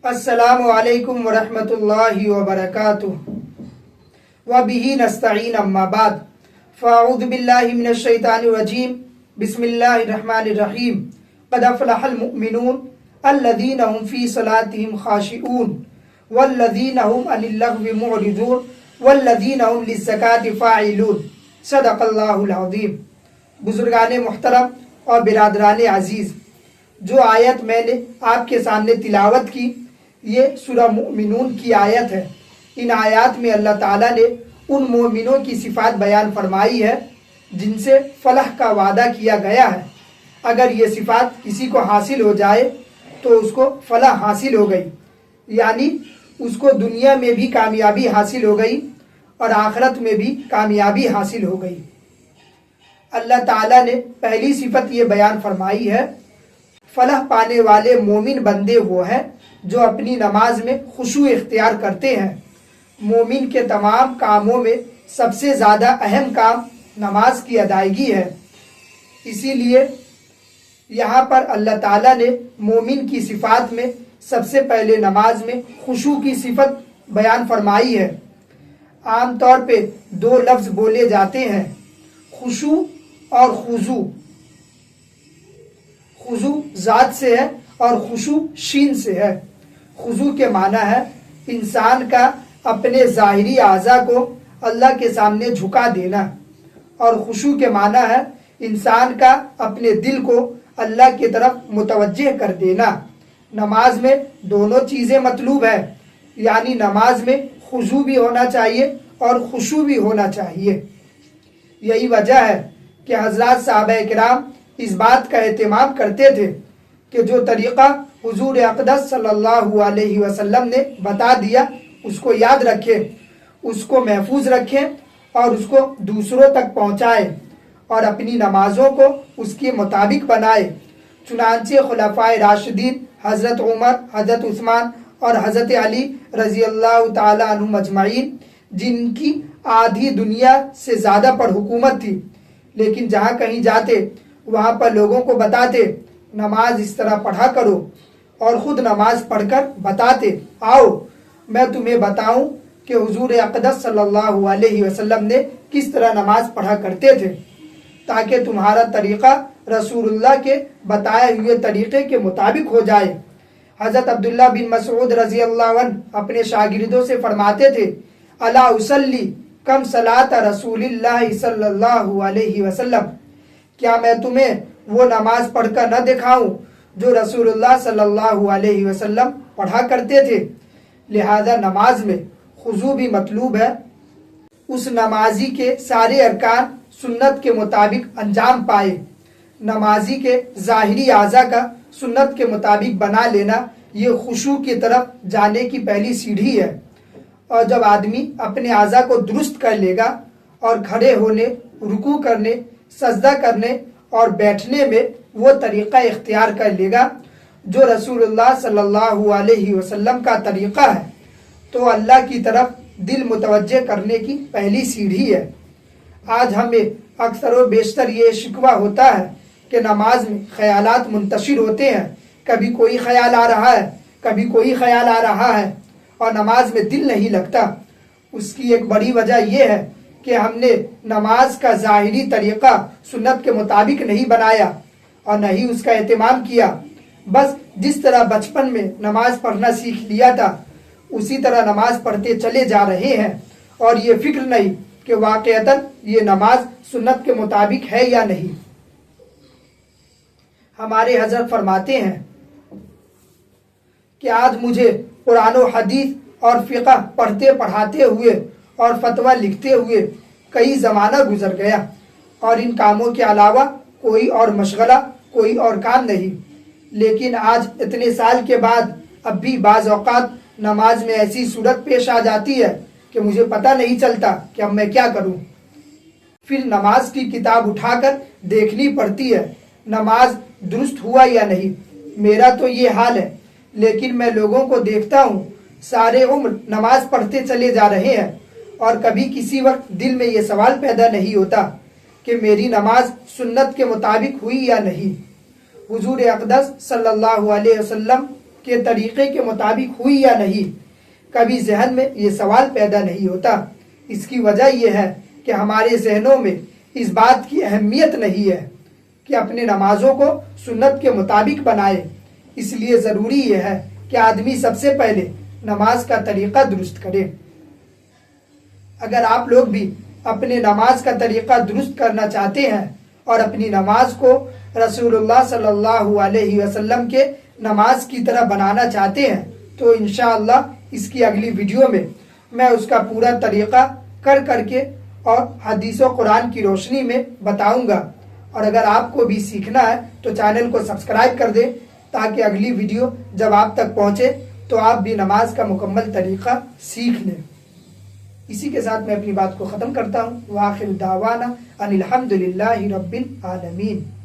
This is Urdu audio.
السلام علیکم ورحمۃ اللہ وبرکاتہ وبہ نستعین اما بعد فاعوذ باللہ من الشیطان الرجیم بسم اللہ الرحمن الرحیم قد افلح المؤمنون الذین هم فی صلاتهم خاشعون والذین هم عن اللغو معرضون والذین هم للزکاة فاعلون صدق اللہ العظیم۔ بزرگان محترم اور برادران عزیز، جو آیت میں نے آپ کے سامنے تلاوت کی یہ سورہ مؤمنون کی آیت ہے۔ ان آیات میں اللہ تعالیٰ نے ان مومنوں کی صفات بیان فرمائی ہے جن سے فلاح کا وعدہ کیا گیا ہے۔ اگر یہ صفات کسی کو حاصل ہو جائے تو اس کو فلاح حاصل ہو گئی، یعنی اس کو دنیا میں بھی کامیابی حاصل ہو گئی اور آخرت میں بھی کامیابی حاصل ہو گئی۔ اللہ تعالیٰ نے پہلی صفت یہ بیان فرمائی ہے، فلاح پانے والے مومن بندے وہ ہیں جو اپنی نماز میں خشوع اختیار کرتے ہیں۔ مومن کے تمام کاموں میں سب سے زیادہ اہم کام نماز کی ادائیگی ہے، اسی لیے یہاں پر اللہ تعالیٰ نے مومن کی صفات میں سب سے پہلے نماز میں خشوع کی صفت بیان فرمائی ہے۔ عام طور پہ دو لفظ بولے جاتے ہیں، خشوع اور خضوع۔ خضوع ذات سے ہے اور خشوع شین سے ہے۔ خضوع کے معنی ہے انسان کا اپنے ظاہری اعضاء کو اللہ کے سامنے جھکا دینا، اور خشوع کے معنی ہے انسان کا اپنے دل کو اللہ کی طرف متوجہ کر دینا۔ نماز میں دونوں چیزیں مطلوب ہے، یعنی نماز میں خضوع بھی ہونا چاہیے اور خشوع بھی ہونا چاہیے۔ یہی وجہ ہے کہ حضرات صحابہ کرام اس بات کا اہتمام کرتے تھے کہ جو طریقہ حضور اقدس صلی اللہ علیہ وسلم نے بتا دیا اس کو یاد رکھیں، اس کو محفوظ رکھیں اور اس کو دوسروں تک پہنچائیں اور اپنی نمازوں کو اس کے مطابق بنائیں۔ چنانچہ خلفائے راشدین حضرت عمر، حضرت عثمان اور حضرت علی رضی اللہ تعالی عنہم اجمعین، جن کی آدھی دنیا سے زیادہ پر حکومت تھی، لیکن جہاں کہیں جاتے وہاں پر لوگوں کو بتاتے نماز اس طرح پڑھا کرو، اور خود نماز پڑھ کر بتاتے، آؤ میں تمہیں بتاؤں کہ حضور اقدس صلی اللہ علیہ وسلم نے کس طرح نماز پڑھا کرتے تھے، تاکہ تمہارا طریقہ رسول اللہ کے بتائے ہوئے طریقے کے مطابق ہو جائے۔ حضرت عبداللہ بن مسعود رضی اللہ عنہ اپنے شاگردوں سے فرماتے تھے، الا اصلی کم صلاۃ رسول اللہ صلی اللہ علیہ وسلم، کیا میں تمہیں وہ نماز پڑھ کر نہ دکھاؤں جو رسول اللہ صلی اللہ علیہ وسلم پڑھا کرتے تھے؟ لہذا نماز میں خضوع بھی مطلوب ہے۔ اس نمازی کے سارے ارکان سنت کے مطابق انجام پائے۔ نمازی کے ظاہری اعضاء کا سنت کے مطابق بنا لینا یہ خشوع کی طرف جانے کی پہلی سیڑھی ہے، اور جب آدمی اپنے اعضاء کو درست کر لے گا اور کھڑے ہونے، رکوع کرنے، سجدہ کرنے اور بیٹھنے میں وہ طریقہ اختیار کر لے گا جو رسول اللہ صلی اللہ علیہ وسلم کا طریقہ ہے، تو اللہ کی طرف دل متوجہ کرنے کی پہلی سیڑھی ہے۔ آج ہمیں اکثر و بیشتر یہ شکوہ ہوتا ہے کہ نماز میں خیالات منتشر ہوتے ہیں، کبھی کوئی خیال آ رہا ہے، کبھی کوئی خیال آ رہا ہے، اور نماز میں دل نہیں لگتا۔ اس کی ایک بڑی وجہ یہ ہے کہ ہم نے نماز کا ظاہری طریقہ سنت کے مطابق نہیں بنایا اور نہ ہی اس کا اہتمام کیا۔ بس جس طرح بچپن میں نماز پڑھنا سیکھ لیا تھا اسی طرح نماز پڑھتے چلے جا رہے ہیں، اور یہ فکر نہیں کہ واقعتاً یہ نماز سنت کے مطابق ہے یا نہیں۔ ہمارے حضرت فرماتے ہیں کہ آج مجھے قرآن و حدیث اور فقہ پڑھتے پڑھاتے ہوئے اور فتویٰ لکھتے ہوئے کئی زمانہ گزر گیا، اور ان کاموں کے علاوہ کوئی اور مشغلہ، کوئی اور کام نہیں، لیکن آج اتنے سال کے بعد اب بھی بعض اوقات نماز میں ایسی صورت پیش آ جاتی ہے کہ مجھے پتہ نہیں چلتا کہ اب میں کیا کروں۔ پھر نماز کی کتاب اٹھا کر دیکھنی پڑتی ہے نماز درست ہوا یا نہیں۔ میرا تو یہ حال ہے، لیکن میں لوگوں کو دیکھتا ہوں سارے عمر نماز پڑھتے چلے جا رہے ہیں، اور کبھی کسی وقت دل میں یہ سوال پیدا نہیں ہوتا کہ میری نماز سنت کے مطابق ہوئی یا نہیں۔ حضور اقدس صلی اللہ علیہ وسلم کے طریقے کے مطابق ہوئی یا نہیں، کبھی ذہن میں یہ سوال پیدا نہیں ہوتا۔ اس کی وجہ یہ ہے کہ ہمارے ذہنوں میں اس بات کی اہمیت نہیں ہے کہ اپنے نمازوں کو سنت کے مطابق بنائے۔ اس لیے ضروری یہ ہے کہ آدمی سب سے پہلے نماز کا طریقہ درست کرے۔ اگر آپ لوگ بھی اپنے نماز کا طریقہ درست کرنا چاہتے ہیں اور اپنی نماز کو رسول اللہ صلی اللہ علیہ وسلم کے نماز کی طرح بنانا چاہتے ہیں تو انشاءاللہ اس کی اگلی ویڈیو میں اس کا پورا طریقہ کر کے اور حدیث و قرآن کی روشنی میں بتاؤں گا۔ اور اگر آپ کو بھی سیکھنا ہے تو چینل کو سبسکرائب کر دیں تاکہ اگلی ویڈیو جب آپ تک پہنچے تو آپ بھی نماز کا مکمل طریقہ سیکھ لیں۔ اسی کے ساتھ میں اپنی بات کو ختم کرتا ہوں۔ وآخر دعوانا ان الحمد للہ رب العالمین۔